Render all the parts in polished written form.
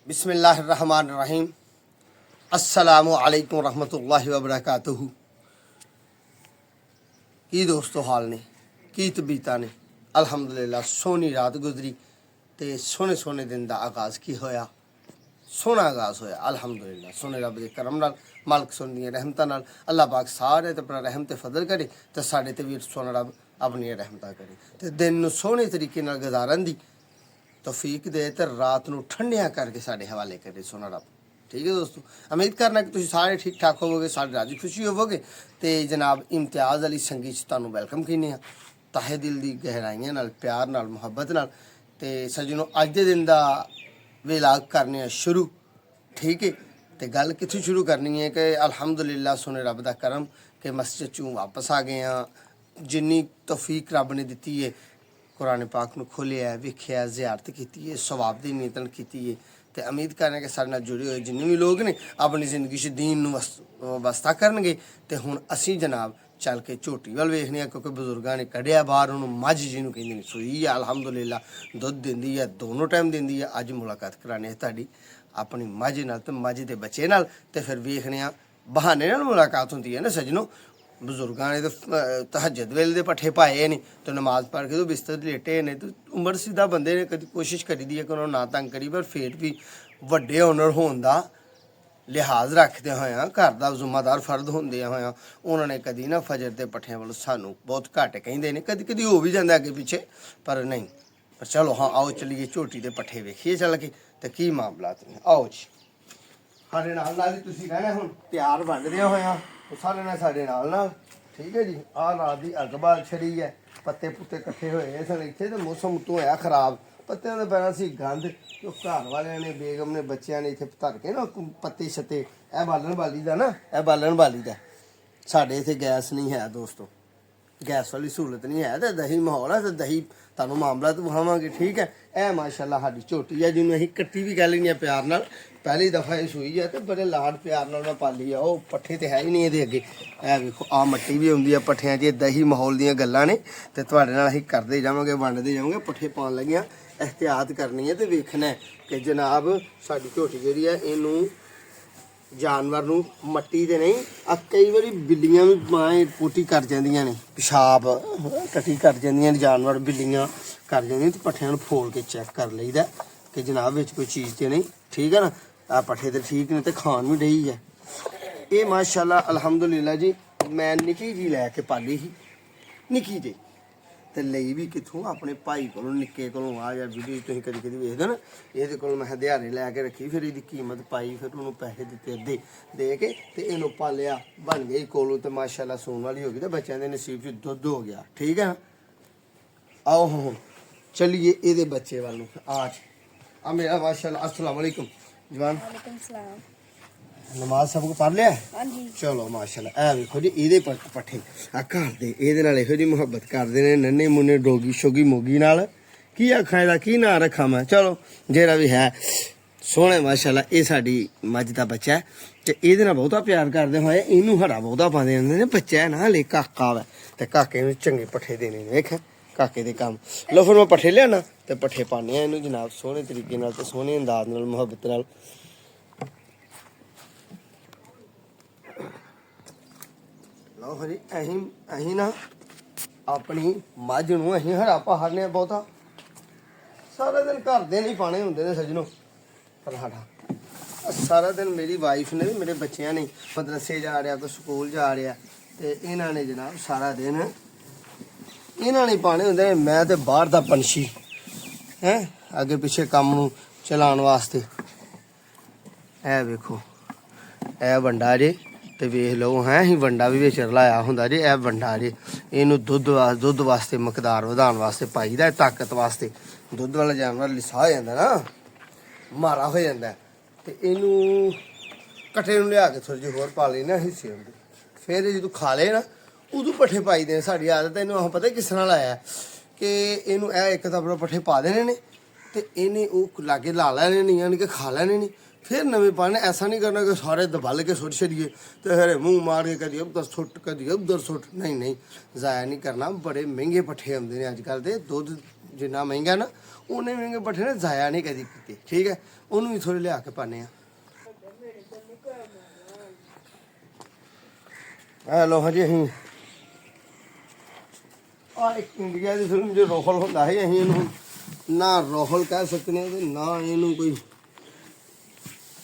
बिस्मिल्लाहिर्रहमानिर्रहीम। अस्सलामु अलैकुम रहमतुल्लाहि व बरकातुहू। की दोस्तों हाल ने की तबीयतां ने। अल्हम्दुलिल्लाह सोहनी रात गुजरी तो सोहने सोहने दिन का आगाज़ की होया, सोहना आगाज़ होया। अल्हम्दुलिल्लाह सोहने रब के करम नाल, मालक सोहने दी रहमतां नाल। अल्लाह पाक सारे ते अपना रहम ते फजल करे तो साढ़े ते भी सोहना रब अपनी रहमतां करे तो दिन नूं सोहने तरीके नाल गुजारन दी तौफीक दे तो रात को ठंडिया करके साढ़े हवाले करे सोना रब। ठीक है दोस्तों, उम्मीद करना कि तुम सारे ठीक ठाक होवोगे, सारी राजी खुशी होवोगे। तो जनाब इम्तियाज़ अली संगीत तुहानूं वैलकम कहने तहे दिल की गहराइयां नाल, प्यार नाल, मुहब्बत नाल। ते सज्जनों अज के दिन का विलाग करने शुरू। ठीक है, तो गल कित्थों शुरू करनी है कि अल्हम्दुलिल्लाह सोने रब का करम कि मस्जिद चों वापस आ गए हाँ। जिन्नी तौफीक रब ने दी है, कुरान पाक में खोलिया, वेख्या, जियारत की है, सवाब की नीयतन की है। तो उम्मीद करें कि सारे नाल जुड़े हुए जिन्ने भी लोग ने अपनी जिंदगी च दीन वस्ता करनगे। तो हुण असी जनाब चल के झोटी वाल वेखने, क्योंकि बजुर्गों ने कढ़िया बाहर उन्होंने मझ जिन्होंने कहते सूई है, अल्हम्दुलिल्लाह दुध दिंदी है, दोनों टाइम दिंदी है। अज मुलाकात कराने तुहाडी अपनी मझ नाल ते मझ के बच्चे नाल। ते फिर वेखने बहाने नाल मुलाकात होंदी है ना सज्जनों। बजुर्गों ने तो तहज्जुद वेले दे पट्ठे पाए नहीं, तो नमाज पढ़ के तो बिस्तर लेटे ने। तो उम्र सीधा बंदे ने कभी कोशिश करी दी है कि उन्होंने ना तंग करी, पर फिर भी वड्डे हुनर होने का लिहाज रखते हुए घर का जिम्मेदार फर्द होंदे होया उन्होंने कभी ना फजर के पट्ठिया वालों सानू बहुत घट कहिंदे ने, कभी कभी हो भी जाता अगे पिछे, पर नहीं। पर चलो हाँ आओ चलिए झोटी के पट्ठे वेखिए चल के तो की मामला ने। आओ जी साढ़े नाल नाल ही तुसीं कहना हुण प्यार वंडदे होया सारे ने साढ़े नाल नाल। ठीक है जी, आ रात की अग बाल छड़ी है, पत्ते पुत्ते कट्ठे होए सन इत्थे ते मौसम तो होया खराब, पत्तियां दे पैना सी गंद। तो घर वाले ने बेगम ने बच्चियां ने इत्थे धर के ना पत्ते छत्ते ए बालन बाली दा ना, ए बालन बाली दा। साढ़े इत्थे गैस नहीं है दोस्तों, गैस वाली सहूलत नहीं है। तो दही माहौल है तो दही तुहानूं मामला तो विखावांगे। ठीक है, ए माशाअल्लाह साडी झोटी है जिन्होंने असीं कट्टी भी कह लैंदे हैं प्यार नाल। पहली दफ़ा ये सूई है तो बड़े लाड प्यार नाल मैं पाली है। वो पट्ठे तो है ही नहीं ये अगे, ए वेखो आ मट्टी भी आउंदी है पट्ठियां च। दही माहौल दीयां गल्लां ने ते तुहाडे नाल असीं करदे जावांगे, वंडदे जावांगे। पट्ठे पाउण लगियां एहतियात करनी है तो वेखना है कि जनाब साडी झोटी जिहड़ी है इहनूं जानवर नूं मट्टी ते नहीं कई बारी बिल्लियां भी माए पोटी कर जांदियां ने, पेशाब टट्टी कर जांदियां ने जानवर, बिल्लियां कर जांदियां। तो पट्ठियां नूं फोड़ के चेक कर लईदा कि जनाब विच कोई चीज़ तो नहीं। ठीक है ना, आ पट्ठे तो ठीक ने तो खान भी डई है। ये माशाअल्लाह अल्हम्दुलिल्लाह जी मैं निकी जी लैके पाली ही, निकी जी तो लई भी कितों अपने भाई को निक्के को। आ यार वीडियो तुम कभी कभी वेखदे ना, ये मैं दिहाड़े लैके रखी, फिर इसकी कीमत पाई, फिर उन्होंने पैसे दिते अद्धे दे के तो इन्हों पालिया बन गई कोलू। तो माशाअल्लाह सून वाली हो गई तो बच्चों के नसीब च दुध हो गया। ठीक है ना, आओ हम चलिए ये बच्चे वालों। आ मेरा माशाअल्लाह अस्सलाम वालेकुम जवान, नमाज सबको पढ़ लिया। चलो माशाअल्लाह ए वेखो जी ये पट्ठे आ घर दे ये इहो जी मुहब्बत करते हैं नन्हे मुन्ने डोगी शोगी मोगी नाल। की आखा इहदा की नां रखा मैं, चलो जेड़ा भी है सोहना माशाअल्लाह। ये साडी मझ दा बच्चा है ते इहदे नाल बहुता प्यार करदे होए इनू हरा बहुता पांदे हुंदे ने। बच्चा है ना हले काका वा ते काके नूं चंगे पट्ठे देने ने। वेख काके दे काम लो, फिर मैं पट्ठे लियाना ते पट्ठे पाने आ इनू जनाब सोहने तरीके नाल ते सोहने अंदाज नाल मुहब्बत नाल। लो जी अहीं ना अपनी मझ नूं अहीं हरा पाने बहुता, सारा दिन घर दे नहीं पाने होंदे ने सज्जनों। पर साडा सारा दिन मेरी वाइफ ने मेरे बच्चियां ने मदरसे जा रहा तो स्कूल जा रहा तो इन्हां ने जनाब सारा दिन इन्हां ने पाने होंदे। मैं तो बाहर दा पंछी है अगे पिछे काम नूं चलाउण वास्ते। ए वेखो ए वंडा जे तो वेख लो है ही वंडा भी बिच रलाया होंदा जे। ए वंडा जे इनू दुध वास्ते मकदार वधाउण वास्ते पाईदा, ताकत वास्ते। दुध वाला जानवर लिसा हो जाता ना, मारा हो जाता तो इनू कट्ठे नूं लिया के थोड़ी जी होर पा लेना हिस्से होंदे, फिर जो खा ले ना उदों पट्ठे पाई देने। साडी आदत है, इनू अस पता किस तरह लाया कि इनू एक दफा पट्ठे पा देने ने तो इन्हें वो लागे ला लैने नहीं, यानी कि खा लैने नहीं, फिर नवे पाने। ऐसा नहीं करना कि सारे दबल के सुट छड़िए तो फिर मुँह मार के कभी उधर सुट कभी उधर सुट। नहीं नहीं, ज़ाया नहीं करना। बड़े महंगे पट्ठे आते हैं अजकल के, दुध जिन्ना महंगा ना उन्ने महंगे पट्ठे ने जाया नहीं कदी कीते ठीक है उन्होंने भी थोड़े लिया के पाने लो हाँ जी अं एक इंडिया की फिल्म जो रोहल होंदा है अं ना रोहल कह सकते ना इनू कोई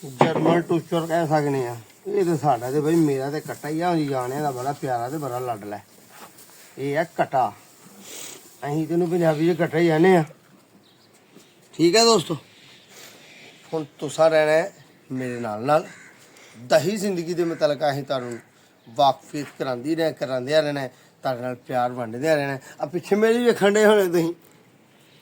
जर्मन टूचर कह सकने ये तो साडा तो बई मेरा तो कट्टा ही है जाने का बड़ा प्यारा तो बड़ा लाडला ये है कट्टा अं तेन पंजाबी च कट्टा ही आने ठीक है दोस्तों हुण तुसां रहना है मेरे नाल दही जिंदगी के मतलब अं तुहानूं वाकफियत करांदे रहना है तुहाडे नाल प्यार वंडदे रहना आ पिछे मेरी वेखण डे होने तुसीं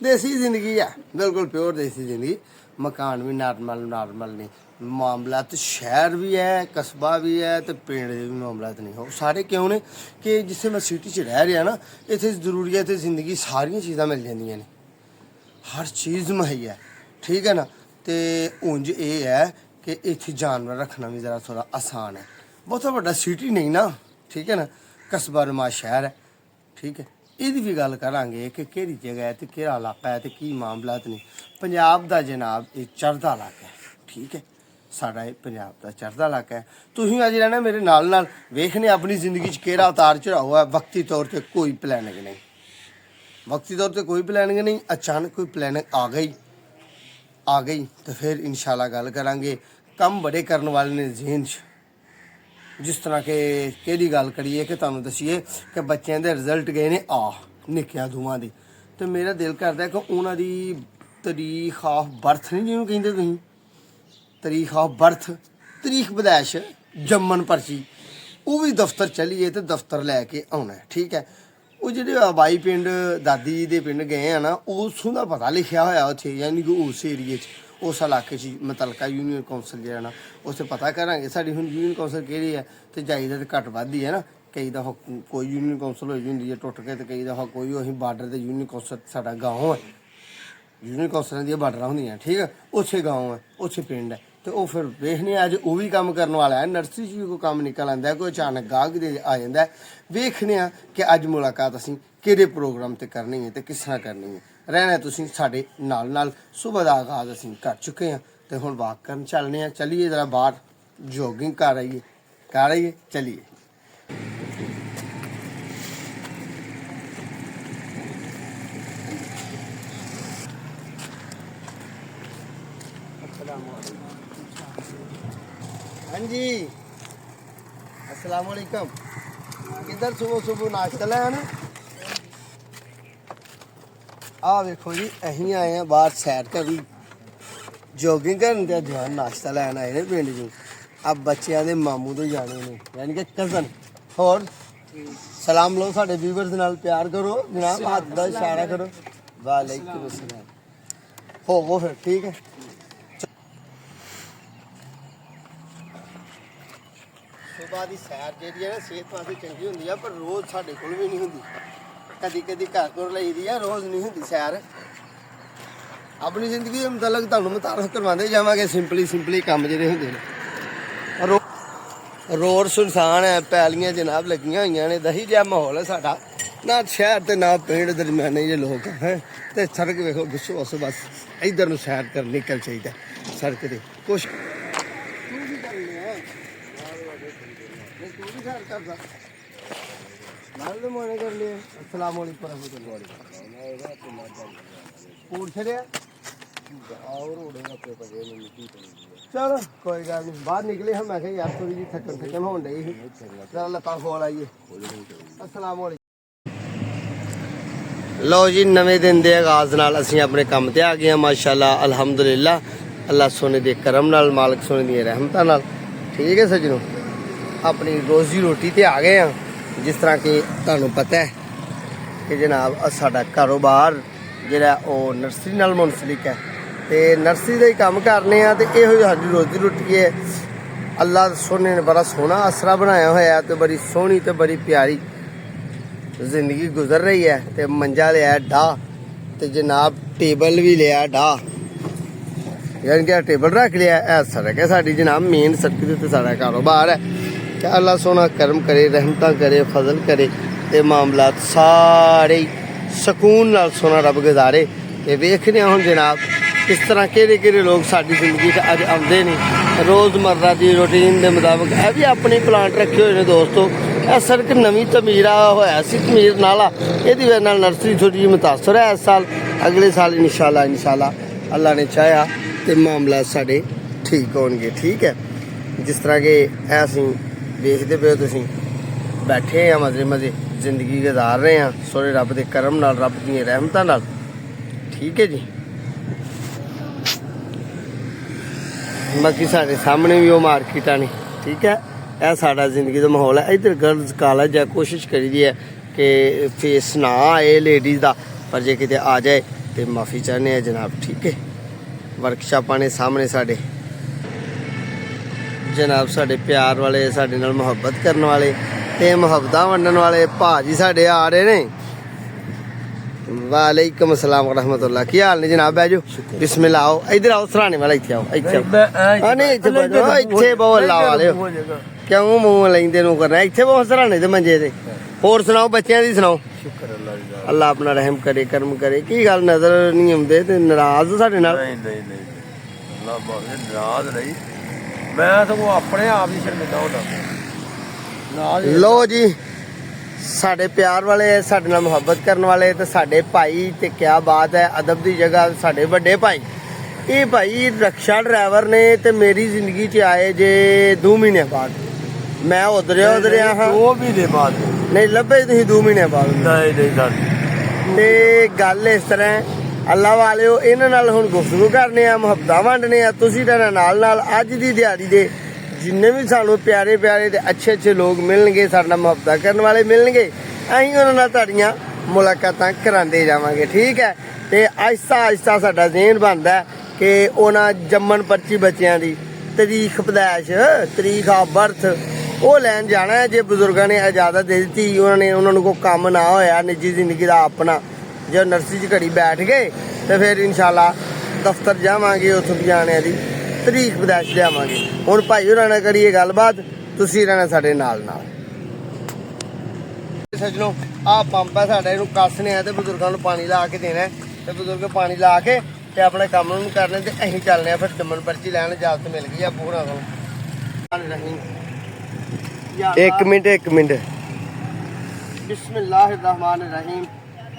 देसी जिंदगी है बिल्कुल प्योर देसी जिंदगी मकान भी नॉर्मल नहीं मामलात शहर भी है कस्बा भी है तो पिंड के भी मामलात नहीं हो सारे क्यों ने कि जिससे मैं सिटी च रह रहा ना इत्थे जरूरीत जिंदगी सारियां चीज़ां मिल जांदियां ने हर चीज़ मुहैया ठीक है ना तो उंज ये है कि इत्थे जानवर रखना भी ज़रा थोड़ा आसान है बहुत बड़ा सिटी नहीं ना ठीक है ना कस्बा नुमा शहर है ठीक है ਇਹਦੀ भी गल करांगे कि किहड़ी जगह है तो किहड़ा इलाका है तो की मामलात नहीं पंजाब दा जनाब ये चढ़दा इलाका है ठीक है साडा ये पंजाब दा चढ़दा इलाका है तुसीं अज रहना मेरे नाल वेखने अपनी जिंदगी च किहड़ा उतार चढ़ाव है वक्ती तौर पर कोई प्लैनिंग नहीं वक्ती तौर पर कोई प्लैनिंग नहीं अचानक कोई प्लैनिंग आ गई तो फिर इंशाल्लाह गल करांगे कम बड़े करने वाले ने जहन च जिस तरह के केड़ी गल करिए कि तुहानूं दसीए कि बच्चों के रिजल्ट गए ने निक्किया दोवां दी तो मेरा दिल करदा कि उन्हां दी तरीक ऑफ बर्थ नहीं जिन्होंने कहिंदे तुसीं तरीक ऑफ बर्थ तरीक बदैश जम्मन पर्ची वो भी दफ्तर चलीए तो दफ्तर लैके आना है ठीक है वो जो बाई पिंड दादी दे पिंड गए हैं ना उसों का पता लिखा होया उत्थे यानी कि उस एरिए उस इलाके मुतलका यूनियन कौंसल जो है ना उससे पता करांगे साड़ी हुण यूनियन कौंसल केड़ी है तो जाइदा तो घट वध ही है ना कई दफ़ा कोई यूनियन कौंसल होई हुंदी है टुट के तो कई दफ़ा कोई असीं बार्डर ते यूनियन कौंसल साडा गाँव है यूनियन कौंसलां दी बार्डर होंदियां ठीक है उत्थे गाँव है उत्थे पिंड है तो वो फिर वेखने अज वो भी काम करने वाला है नर्सरी च भी कोई काम निकल आंदा है कोई अचानक गाहक दे आ जाता है वेखने कि अज मुलाकात असीं किहड़े प्रोग्राम ते करनी है तो किस तरह करनी है रहना तुसीं साडे नाल सुबह का आगाज असीं कर चुके हैं तो हुण वाक करन चलने चलिए जरा बाहर जॉगिंग कर आइए चलिए हाँ जी अस्सलाम वालेकुम किधर सुबह नाश्ता लाया ना वेखो जी अहीं आए हैं बाहर सैर कर जॉगिंग करन ते जवान नाश्ता लैन आए ने पिंड चों अब बच्चों के मामू तो जाने ने यानी कि कज़न होर सलाम लो साडे व्यूअर्स नाल प्यार करो जनाब हाथ दा इशारा करो वालेकुम अस्सलाम हो फिर ठीक है सुबह की सैर जी है ना सेहत वास्ते चंगी होंगी है पर रोज़ साढ़े को भी नहीं होंगी कदी कदी घर घुर लाई दी है रोज़ नहीं होंगी सैर अपनी जिंदगी के मुतलक तुहानूं मुतारफ करवाते जावांगे सिंपली काम जिहड़े होंदे ने रोड सुनसान है पैलियां जनाब लगियां होईयां ने दही जिहा माहौल है साडा ना शहर ते ना पिंड दरम्याने जे लोग हैं ते सड़क वेखो गुस्सो उस बस इधर नूं सैर कर निकल चाहिए सड़क ते कुछ कर लिए अस्सलाम वालेकुम चलो कोई गल नहीं बाहर निकले हम मैं यार थोड़ी जी थकन होन डई चल लत्तां खोल आइए अस्सलाम वालेकुम लो जी नवे दिन के आगाज नाल असीं अपने काम ते आ गए माशाअल्लाह अल्हम्दुलिल्लाह अल्लाह सोने दे करम नाल मालिक सोने दी रहमतां नाल ठीक है सजनों अपनी रोजी रोटी ते आ गए हैं जिस तरह कि तुहानूं पता है कि जनाब साडा कारोबार जिहड़ा ओह नर्सरी नाल मुंसलिक है तो नर्सरी का ही काम करने तो इहो साडी रोजी रोटी है अल्लाह सोने ने बड़ा सोहना आसरा बनाया होया तो बड़ी सोहनी तो बड़ी प्यारी जिंदगी गुजर रही है तो मंजा लिया डाह तो जनाब टेबल भी लिया डाह यानी कि टेबल रख लिया है सड़क है साडी जनाब मेन सड़क ते साडा कारोबार है कि अल्लाह सोना करम करे रहमत करे फजल करे ते मामलात सारे ਸਕੂਨ ਨਾਲ ਸੋਨਾ ਰੱਬ ਗੁਜ਼ਾਰੇ। ਤੇ ਵੇਖਦੇ ਹਾਂ ਹੁਣ ਜਨਾਬ ਕਿਸ ਤਰ੍ਹਾਂ ਕਿਹੜੇ ਲੋਕ ਸਾਡੀ ਜ਼ਿੰਦਗੀ 'ਚ ਅੱਜ ਆਉਂਦੇ ਨੇ ਰੋਜ਼ਮर्रा ਦੀ ਰੂਟੀਨ ਦੇ ਮੁਤਾਬਕ। ਇਹ ਵੀ ਆਪਣੇ ਪਲਾਂਟ ਰੱਖੇ ਹੋਏ ਨੇ ਦੋਸਤੋ। ਇਹ ਸੜਕ ਨਵੀਂ ਤਮੀਰਾ ਹੋਇਆ ਸੀ, ਤਮੀਰ ਨਾਲਾ, ਇਹਦੀ ਵਜ੍ਹਾ ਨਾਲ ਨਰਸਰੀ ਥੋੜੀ ਜਿਹੀ ਮੁਤਾਸਰ ਹੈ ਇਸ ਸਾਲ। ਅਗਲੇ ਸਾਲ ਇਨਸ਼ਾਅੱਲਾ ਅੱਲਾ ਨੇ ਚਾਹਿਆ ਤੇ ਮਾਮਲਾ ਸਾਡੇ ਠੀਕ ਹੋਣਗੇ। ਠੀਕ ਹੈ, ਜਿਸ ਤਰ੍ਹਾਂ ਕਿ ਇਹ ਅਸੀਂ ਵੇਖਦੇ ਪਏ ਹੋ ਤੁਸੀਂ, ਬੈਠੇ ਆ ਮਜ਼ੇ ਜ਼ਿੰਦਗੀ ਗੁਜ਼ਾਰ ਰਹੇ ਹਾਂ ਸੋਹਣੇ ਰੱਬ ਦੇ ਕਰਮ ਨਾਲ, ਰੱਬ ਦੀਆਂ ਰਹਿਮਤਾਂ ਨਾਲ। ਠੀਕ ਹੈ ਜੀ, ਬਾਕੀ ਸਾਡੇ ਸਾਹਮਣੇ ਵੀ ਉਹ ਮਾਰਕੀਟਾਂ ਨੇ। ਠੀਕ ਹੈ, ਇਹ ਸਾਡਾ ਜ਼ਿੰਦਗੀ ਦਾ ਮਾਹੌਲ ਹੈ। ਇੱਧਰ ਗਰਲਜ਼ ਕਾਲਜ ਹੈ, ਕੋਸ਼ਿਸ਼ ਕਰੀਦੀ ਹੈ ਕਿ ਫੇਸ ਨਾ ਆਏ ਲੇਡੀਜ਼ ਦਾ, ਪਰ ਜੇ ਕਿਤੇ ਆ ਜਾਏ ਤੇ ਮਾਫੀ ਚਾਹੁੰਦੇ ਆ ਜਨਾਬ। ਠੀਕ ਹੈ, ਵਰਕਸ਼ਾਪਾਂ ਨੇ ਸਾਹਮਣੇ ਸਾਡੇ ਜਨਾਬ, ਸਾਡੇ ਪਿਆਰ ਵਾਲੇ, ਸਾਡੇ ਨਾਲ ਮੁਹੱਬਤ ਕਰਨ ਵਾਲੇ ਤੇ ਮੁਹੱਬਤਾਂ ਵੰਡਣ ਵਾਲੇ ਭਾਜੀ ਸਾਡੇ ਆ ਰਹੇ ਨੇ। ਵਾਲੇਕੁਮ ਅਸਲਾਮ ਰਹਿਮਤੁल्लाह। ਕੀ ਹਾਲ ਨੇ ਜਨਾਬ? ਬਹਿ ਜਾਓ, ਬਿਸਮਿल्लाह। ਆਓ ਇੱਧਰ ਆਓ, ਸਰਾਣੇ ਵਾਲਾ ਇੱਥੇ ਆਓ, ਇੱਥੇ ਆਓ। ਨਹੀਂ ਇੱਥੇ ਬੈਠੋ, ਇੱਥੇ ਬਹੁਤ ਅੱਲਾ ਵਾਲੇ ਹੋ, ਕਿਉਂ ਮੂੰਹ ਲੈਂਦੇ ਨੂੰ ਕਰਨਾ? ਇੱਥੇ ਬਹੁਤ ਸਰਾਣੇ ਦੇ ਮੰਜੇ ਤੇ। ਹੋਰ ਸੁਣਾਓ, ਬੱਚਿਆਂ ਦੀ ਸੁਣਾਓ? ਸ਼ੁਕਰ ਅੱਲਾ ਆਪਣਾ ਰਹਿਮ ਕਰੇ, ਕਰਮ ਕਰੇ। ਕੀ ਗੱਲ ਨਜ਼ਰ ਨਹੀਂ ਆਉਂਦੇ ਤੇ ਨਾਰਾਜ਼ ਸਾਡੇ ਨਾਲ? ਨਹੀਂ ਅੱਲਾ ਬਹੁਤ ਨਾਰਾਜ਼ ਨਹੀਂ, ਮੈਂ ਸਗੋਂ ਆਪਣੇ ਆਪ ਹੀ ਸ਼ਰਮਿੰਦਾ ਹੁੰਦਾ। ਲੋ ਜੀ, ਸਾਡੇ ਪਿਆਰ ਵਾਲੇ, ਸਾਡੇ ਨਾਲ ਮੁਹੱਬਤ ਕਰਨ ਵਾਲੇ ਤੇ ਸਾਡੇ ਭਾਈ, ਤੇ ਕਿਆ ਬਾਤ ਹੈ, ਅਦਬ ਦੀ ਜਗ੍ਹਾ ਸਾਡੇ ਵੱਡੇ ਭਾਈ। ਇਹ ਭਾਈ ਰਕਸ਼ਾ ਡਰਾਈਵਰ ਨੇ ਤੇ ਮੇਰੀ ਜ਼ਿੰਦਗੀ 'ਚ ਆਏ ਜੇ 2 ਮਹੀਨੇ ਬਾਅਦ। ਮੈਂ ਉਧਰਿਆ ਹਾਂ 2 ਮਹੀਨੇ ਬਾਅਦ ਨਹੀਂ ਲੱਭੇ ਤੁਸੀਂ 2 ਮਹੀਨੇ ਬਾਅਦ। ਨਹੀਂ ਤੇ ਗੱਲ ਇਸ ਤਰ੍ਹਾਂ, ਅੱਲਾ ਵਾਲਿਓ, ਇਹਨਾਂ ਨਾਲ ਹੁਣ ਗੁਫ਼ਤਗੂ ਕਰਨੇ ਆ, ਮੁਹੱਬਤਾਂ ਵੰਡਣੇ ਆ। ਤੁਸੀਂ ਤਾਂ ਨਾਲ ਅੱਜ ਦੀ ਦਿਹਾੜੀ ਦੇ ਜਿੰਨੇ ਵੀ ਸਾਨੂੰ ਪਿਆਰੇ ਤੇ ਅੱਛੇ ਲੋਕ ਮਿਲਣਗੇ, ਸਾਡੇ ਨਾਲ ਮੁਹੱਬਤਾਂ ਕਰਨ ਵਾਲੇ ਮਿਲਣਗੇ, ਅਸੀਂ ਉਹਨਾਂ ਨਾਲ ਤੁਹਾਡੀਆਂ ਮੁਲਾਕਾਤਾਂ ਕਰਾਉਂਦੇ ਜਾਵਾਂਗੇ। ਠੀਕ ਹੈ, ਤੇ ਆਹਿਸਤਾ ਸਾਡਾ ਜ਼ਿਹਨ ਬਣਦਾ ਕਿ ਉਹਨਾਂ ਜੰਮਣ ਪਰਚੀ ਬੱਚਿਆਂ ਦੀ ਤਰੀਕ ਪੈਦਾਇਸ਼, ਤਰੀਕ ਆਫ ਬਰਥ, ਉਹ ਲੈਣ ਜਾਣਾ ਹੈ। ਜੇ ਬਜ਼ੁਰਗਾਂ ਨੇ ਇਜਾਜ਼ਤ ਦੇ ਦਿੱਤੀ, ਉਹਨਾਂ ਨੂੰ ਕੋਈ ਕੰਮ ਨਾ ਹੋਇਆ ਨਿੱਜੀ ਜ਼ਿੰਦਗੀ ਦਾ ਆਪਣਾ, ਜੇ ਨਰਸਰੀ 'ਚ ਘੜੀ ਬੈਠ ਗਏ ਤੇ ਫਿਰ ਇਨਸ਼ਾਅੱਲਾ ਦਫ਼ਤਰ ਜਾਵਾਂਗੇ, ਉੱਥੋਂ ਜਾਣਿਆਂ ਦੀ ਤਰੀਕ ਪੈਦਾਇਸ਼ ਲਿਆਵਾਂਗੇ। ਹੁਣ ਭਾਈ ਹੋਰਾਂ ਨਾਲ ਕਰੀਏ ਗੱਲਬਾਤ, ਤੁਸੀਂ ਰਹਿਣਾ ਸਾਡੇ ਨਾਲ। ਸੱਜਣੋ, ਆਹ ਪੰਪ ਹੈ ਸਾਡਾ, ਇਹਨੂੰ ਕੱਸਣੇ ਆ ਤੇ ਬਜ਼ੁਰਗਾਂ ਨੂੰ ਪਾਣੀ ਲਾ ਕੇ ਦੇਣਾ ਤੇ ਬਜ਼ੁਰਗ ਪਾਣੀ ਲਾ ਕੇ ਤੇ ਆਪਣੇ ਕੰਮ ਨੂੰ ਕਰਨੇ ਤੇ ਅਸੀਂ ਚੱਲਨੇ ਆ ਫਿਰ ਜੰਮਣ ਪਰਚੀ ਲੈਣ। ਇਜਾਜ਼ਤ ਮਿਲ ਗਈ ਆ ਪੂਰਾ ਕੋਲ। ਇੱਕ ਮਿੰਟ। ਬਿਸਮਿल्लाह रहमान रहीम।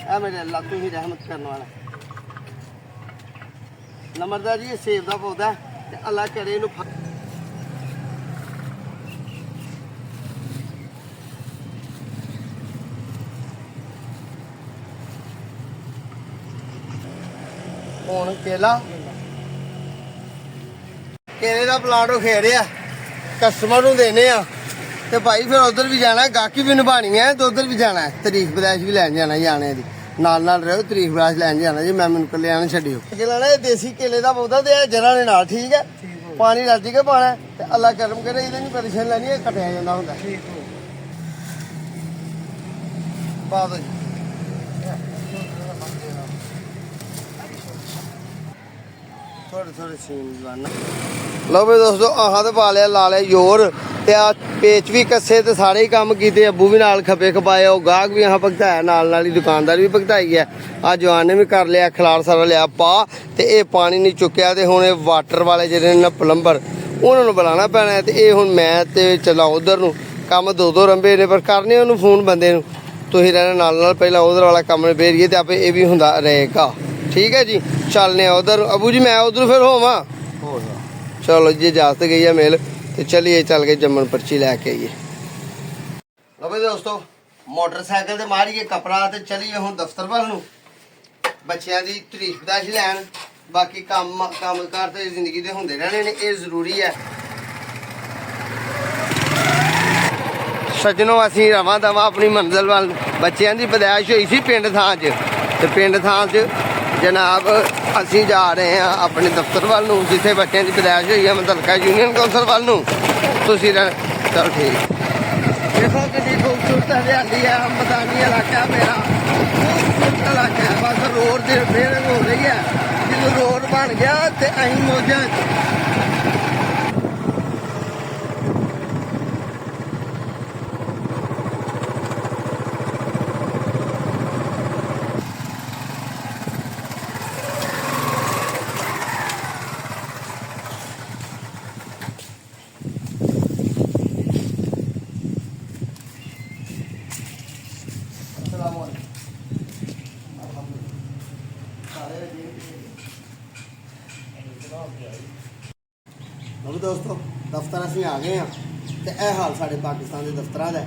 ਐ ਮੇਰੇ ਅੱਲਾ, ਤੂੰ ਹੀ ਰਹਿਮਤ ਕਰਨ ਵਾਲਾ। ਨੰਬਰਦਾਰ ਜੀ, ਇਹ ਸੇਬ ਦਾ ਪੌਦਾ ਤੇ ਅੱਲਾ ਕਰੇ ਇਹਨੂੰ ਹੁਣ ਕੇਲੇ ਦਾ ਪਲਾਂਟ ਖੇੜਿਆ, ਕਸਟਮਰ ਨੂੰ ਦੇਣੇ ਆ ਤੇ ਭਾਈ ਫਿਰ ਉਧਰ ਵੀ ਜਾਣਾ, ਗਾਹਕੀ ਵੀ ਨਿਭਾਣੀ ਹੈ ਤੇ ਉਧਰ ਵੀ ਜਾਣਾ, ਤਰੀਕ ਪੈਦਾਇਸ਼ ਵੀ ਲੈਣ ਜਾਣਾ। ਜਾਣੇ ਦੀ ਨਾਲ ਰਹੋ, ਤਰੀਕ ਪੈਦਾਇਸ਼ ਲੈਣ ਜਾਣਾ ਜੀ। ਮੈਂ ਮੈਨੂੰ ਕੱਲੇ ਆਣ ਛੱਡਿਓ। ਲੈਣਾ ਇਹ ਦੇਸੀ ਕੇਲੇ ਦਾ ਪੌਦਾ ਤੇ ਇਹ ਜੜ੍ਹਾਂ ਦੇ ਨਾਲ। ਠੀਕ ਹੈ, ਪਾਣੀ ਰੱਜ ਕੇ ਪਾਣਾ ਤੇ ਅੱਲਾ ਕਰਮ ਕਰੇ, ਇਹਦੇ ਨਹੀਂ ਪਰੇਸ਼ਾਨ ਲੈਣੀ, ਇਹ ਕਟਿਆ ਜਾਂਦਾ ਹੁੰਦਾ। ਪਾ ਦੋ ਜੀ। ਥੋੜੇ ਸੀਨ ਜਵਾਨਾ। ਲਓ ਵੀ ਦੋਸਤੋ, ਆਹਾਂ ਤੇ ਪਾ ਲਿਆ, ਲਾ ਲਿਆ ਜ਼ੋਰ ਤੇ ਆ ਪੇਚ ਵੀ ਕੱਸੇ ਤੇ ਸਾਰੇ ਹੀ ਕੰਮ ਕੀਤੇ। ਅੱਬੂ ਵੀ ਨਾਲ ਖਪੇ ਖਪਾਏ, ਉਹ ਗਾਹਕ ਵੀ ਆਹਾਂ ਭਗਤਾਇਆ, ਨਾਲ ਹੀ ਦੁਕਾਨਦਾਰ ਵੀ ਭਗਤਾਈ ਹੈ। ਆ ਜਵਾਨ ਨੇ ਵੀ ਕਰ ਲਿਆ, ਖਲਾਰ ਸਾਰਾ ਲਿਆ ਪਾ ਤੇ ਇਹ ਪਾਣੀ ਨਹੀਂ ਚੁੱਕਿਆ ਤੇ ਹੁਣ ਇਹ ਵਾਟਰ ਵਾਲੇ ਜਿਹੜੇ ਨੇ ਪਲੰਬਰ, ਉਹਨਾਂ ਨੂੰ ਬੁਲਾਉਣਾ ਪੈਣਾ ਤੇ ਇਹ ਹੁਣ ਮੈਂ ਤੇ ਚਲਾ ਉਧਰ ਨੂੰ। ਕੰਮ 2 ਰੰਬੇ ਨੇ, ਪਰ ਕਰਨੇ ਉਹਨੂੰ ਫੋਨ ਬੰਦੇ ਨੂੰ। ਤੁਸੀਂ ਰਹਿਣਾ ਨਾਲ ਪਹਿਲਾਂ ਉਧਰ ਵਾਲਾ ਕੰਮ ਨਿਬੇੜੀਏ ਤੇ ਆਪੇ ਇਹ ਵੀ ਹੁੰਦਾ ਰਹੇਗਾ। ਠੀਕ ਹੈ ਜੀ, ਚੱਲਨੇ ਆ ਉਧਰ। ਅਬੂ ਜੀ ਮੈਂ ਉਧਰ ਫਿਰ ਹੋਵਾਂ। ਚਲੋ ਜੀ, ਇਜਾਜ਼ਤ ਗਈ ਹੈ ਮੇਲ ਤੇ ਚਲੀਏ ਚੱਲ ਕੇ ਜੰਮਣ ਪਰਚੀ ਲੈ ਕੇ ਆਈਏ। ਲਓ ਬਈ ਦੋਸਤੋ, ਮੋਟਰਸਾਈਕਲ ਤੇ ਮਾਰੀਏ ਕਪੜਾ ਤੇ ਚਲੀਏ ਹੁਣ ਦਫ਼ਤਰ ਵੱਲ ਨੂੰ, ਬੱਚਿਆਂ ਦੀ ਤਰੀਕ ਪੈਦਾਇਸ਼ ਲੈਣ। ਬਾਕੀ ਕੰਮ ਕਾਰ ਤੇ ਜ਼ਿੰਦਗੀ ਦੇ ਹੁੰਦੇ ਰਹਿਣੇ ਨੇ, ਇਹ ਜ਼ਰੂਰੀ ਹੈ। ਸੱਜਣੋ, ਅਸੀਂ ਰਵਾਂ ਦਵਾਂ ਆਪਣੀ ਮੰਜ਼ਿਲ ਵੱਲ ਨੂੰ। ਬੱਚਿਆਂ ਦੀ ਪੈਦਾਇਸ਼ ਹੋਈ ਸੀ ਪਿੰਡ ਥਾਂ 'ਚ ਤੇ ਪਿੰਡ ਥਾਂ 'ਚ ਜਨਾਬ ਅਸੀਂ ਜਾ ਰਹੇ ਹਾਂ ਆਪਣੇ ਦਫ਼ਤਰ ਵੱਲ ਨੂੰ, ਜਿੱਥੇ ਬੱਚਿਆਂ ਦੀ ਪੈਦਾਇਸ਼ ਹੋਈ ਹੈ, ਮੁਤਲਕਾ ਯੂਨੀਅਨ ਕੌਂਸਲ ਵੱਲ ਨੂੰ। ਤੁਸੀਂ ਚਲੋ ਠੀਕ। ਦੇਖੋ ਕਿੰਨੀ ਖੂਬਸੂਰਤ ਹਰਿਆਲੀ ਹੈ, ਮੈਦਾਨੀ ਇਲਾਕਾ ਮੇਰਾ, ਖੂਬਸੂਰਤ ਇਲਾਕਾ ਹੈ। ਬਸ ਰੋਡ ਦੀ ਰਿਪੇਅਰਿੰਗ ਹੋ ਰਹੀ ਹੈ, ਜਦੋਂ ਰੋਡ ਬਣ ਗਿਆ ਤੇ ਅਸੀਂ ਮੌਜਾਂ। ਲਓ ਦੋਸਤੋ ਦਫ਼ਤਰ ਅਸੀਂ ਆ ਗਏ ਆ ਤੇ ਇਹ ਹਾਲ ਸਾਡੇ ਪਾਕਿਸਤਾਨ ਦੇ ਦਫ਼ਤਰਾਂ ਦਾ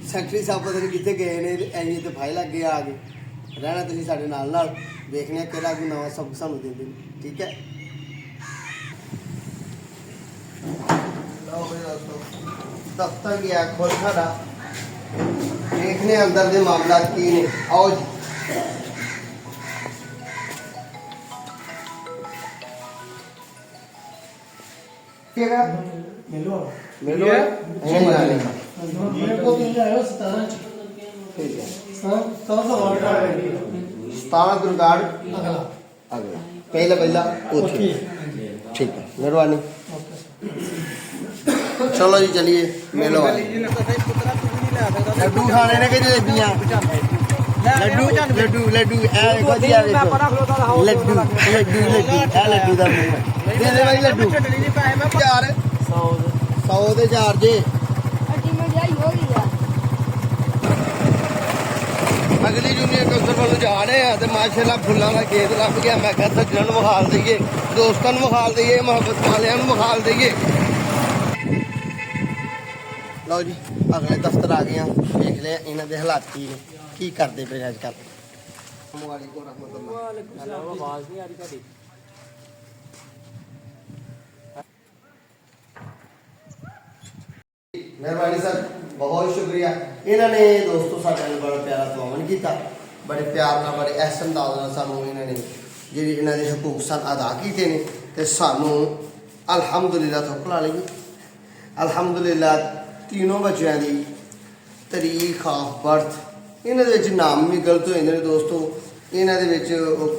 ਸੈਕਟਰੀ ਸਾਹਿਬ ਪਤਾ ਨਹੀਂ ਕਿੱਥੇ ਗਏ ਨੇ ਤੇ ਐਂ ਤੇ ਫਾਈਲ ਅੱਗੇ ਆ ਗਏ ਰਹਿਣਾ ਤੁਸੀਂ ਸਾਡੇ ਨਾਲ ਵੇਖਣੇ ਆ ਕਿਹੜਾ ਕੋਈ ਨਵਾਂ ਸਬਕ ਸਾਨੂੰ ਦਿੰਦੇ ਨੇ ਠੀਕ ਹੈ ਲਓ ਬਈ ਦੋਸਤੋ ਦਫ਼ਤਰ ਗਿਆ ਖੋਲ ਸਾਡਾ ਦੇਖਨੇ ਅੰਦਰ ਦੇ ਮਾਮਲਾ ਕੀ ਨੇ ਆਓ ਜੀ ਕੀ ਹੈਗਾ ਮਿਲੋ ਮਿਲੋ ਇਹ ਨਾ ਲਿਖਾ ਮੇਰੇ ਕੋਲ ਮਿਲ ਆਇਆ 17 ਚ ਠੀਕ ਹੈ ਹਾਂ ਤਾਂ ਵਾਰਡ ਹੈ 17 ਦੁਰਗਾੜ ਅਗਲਾ ਅਗਲਾ ਪਹਿਲਾ ਉੱਥੇ ठीक है मेहरबानी चलो जी चलिए मेलो लड्डू खाने ने कि जलेबियां लड्डू लड्डू लड्डू ए देखो जी आ देखो लड्डू लड्डू लड्डू ए लड्डू दा मुंह है दे दे भाई लड्डू 4 100 ਦੇ 4 ਜੇ ਅਗਲੀ ਜੂਨੀਅਰ ਕੌਂਸਲ ਵੱਲੋਂ ਜਾ ਰਹੇ ਆ ਤੇ ਮਾਸ਼ਾਅੱਲਾ ਫੁੱਲਾਂ ਦਾ ਖੇਤ ਲੱਭ ਗਿਆ ਮੈਂ ਕਿਹਾ ਸੱਜਣਾਂ ਨੂੰ ਵਿਖਾਲ ਦਈਏ ਦੋਸਤਾਂ ਨੂੰ ਵਿਖਾਲ ਦਈਏ ਮੁਹੱਬਤ ਵਾਲਿਆਂ ਨੂੰ ਵਿਖਾਲ ਦਈਏ ਲਓ ਜੀ ਅਗਲੇ ਦਫ਼ਤਰ ਆ ਗਏ ਆ ਦੇਖ ਲਿਆ ਇਹਨਾਂ ਦੇ ਹਾਲਾਤ ਕੀ ਨੇ ਕੀ ਕਰਦੇ ਪਏ ਅੱਜ ਕੱਲ੍ਹ ਵਾਲੇਕੁਮ ਰਹਿਮਤੁਲਾਹ ਆਵਾਜ਼ ਨਹੀਂ ਆ ਰਹੀ ਤੁਹਾਡੀ ਮਿਹਰਬਾਨੀ ਸਰ ਬਹੁਤ ਸ਼ੁਕਰੀਆ ਇਹਨਾਂ ਨੇ ਦੋਸਤੋ ਸਾਡੇ ਨਾਲ ਬੜਾ ਪਿਆਰਾ ਤਵਾਮਨ ਕੀਤਾ ਬੜੇ ਪਿਆਰ ਨਾਲ ਬੜੇ ਅਹਿਸਨ ਅੰਦਾਜ਼ ਨਾਲ ਸਾਨੂੰ ਇਹਨਾਂ ਨੇ ਜਿਹੜੀ ਇਹਨਾਂ ਦੇ ਹਕੂਕ ਸਨ ਅਦਾ ਕੀਤੇ ਨੇ ਤੇ ਸਾਨੂੰ ਅਲਹਮਦੁਲਿਲਾ ਤੋਂ ਭੁਲਾ ਲਈ ਅਲਹਮਦੁਲਿਲਾ तीनों ਬੱਚਿਆਂ ਦੀ ਤਰੀਖ ਆਫ ਬਰਥ ਇਹਨਾਂ ਦੇ ਵਿੱਚ ਨਾਮ ਵੀ ਗਲਤ ਹੋ ਜਾਂਦੇ ਨੇ ਦੋਸਤੋ ਇਹਨਾਂ ਦੇ ਵਿੱਚ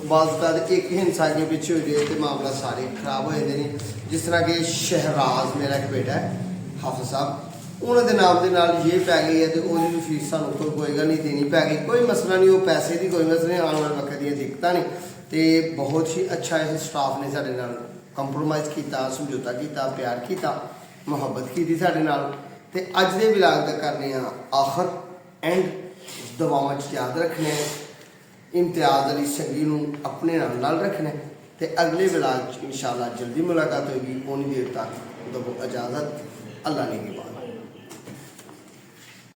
ਬਾਜ਼ਕਾਤ ਇੱਕ ਹਿੰਸਾ ਦੇ ਪਿੱਛੇ ਹੋ ਜਾਏ ਤੇ ਮਾਮਲਾ ਸਾਰੇ ਖਰਾਬ ਹੋ ਜਾਂਦੇ ਨੇ ਜਿਸ ਤਰ੍ਹਾਂ ਕਿ ਸ਼ਹਿਰਾਜ਼ ਮੇਰਾ ਇੱਕ ਬੇਟਾ ਹੈ ਹਾਫਿਜ਼ ਸਾਹਿਬ ਉਹਨਾਂ ਦੇ ਨਾਮ ਦੇ ਨਾਲ ਇਹ ਪੈ ਗਈ ਹੈ ਤੇ ਉਹਦੀ ਫੀਸ ਸਾਨੂੰ ਤੋਂ ਕੋਈਗਾ ਨਹੀਂ ਦੇਣੀ ਪੈ ਗਈ ਕੋਈ ਮਸਲਾ ਨਹੀਂ ਉਹ ਪੈਸੇ ਦੀ ਕੋਈ ਮਸਲਾ ਨਹੀਂ ਆਉਣ ਵਾਲੇ ਵਕਤ ਦੀਆਂ ਦਿੱਕਤਾਂ ਨੇ ਤੇ ਬਹੁਤ ਹੀ ਅੱਛਾ ਇਹ ਸਟਾਫ ਨੇ ਸਾਡੇ ਨਾਲ ਕੰਪਰੋਮਾਈਜ਼ ਕੀਤਾ ਸਮਝੌਤਾ ਕੀਤਾ ਪਿਆਰ ਕੀਤਾ ਮੁਹੱਬਤ ਕੀਤੀ ਸਾਡੇ ਨਾਲ ਤੇ ਅੱਜ ਦੇ ਵਲੌਗ ਦਾ ਕਰਨੇ ਆ ਆਖਰ ਐਂਡ ਦੁਆਵਾਂ 'ਚ ਯਾਦ ਰੱਖਣੇ ਇਮਤਿਆਜ਼ ਅਲੀ ਸੰਗੀ ਨੂੰ ਆਪਣੇ ਨਾਲ ਰੱਖਣਾ ਤੇ ਅਗਲੇ ਵਲੌਗ 'ਚ ਇਨਸ਼ਾਅੱਲਾ ਜਲਦੀ ਮੁਲਾਕਾਤ ਹੋਏਗੀ ਉਨੀ ਦੇਰ ਤੱਕ ਦਵੋ ਇਜਾਜ਼ਤ ਅੱਲਾ ਨੇ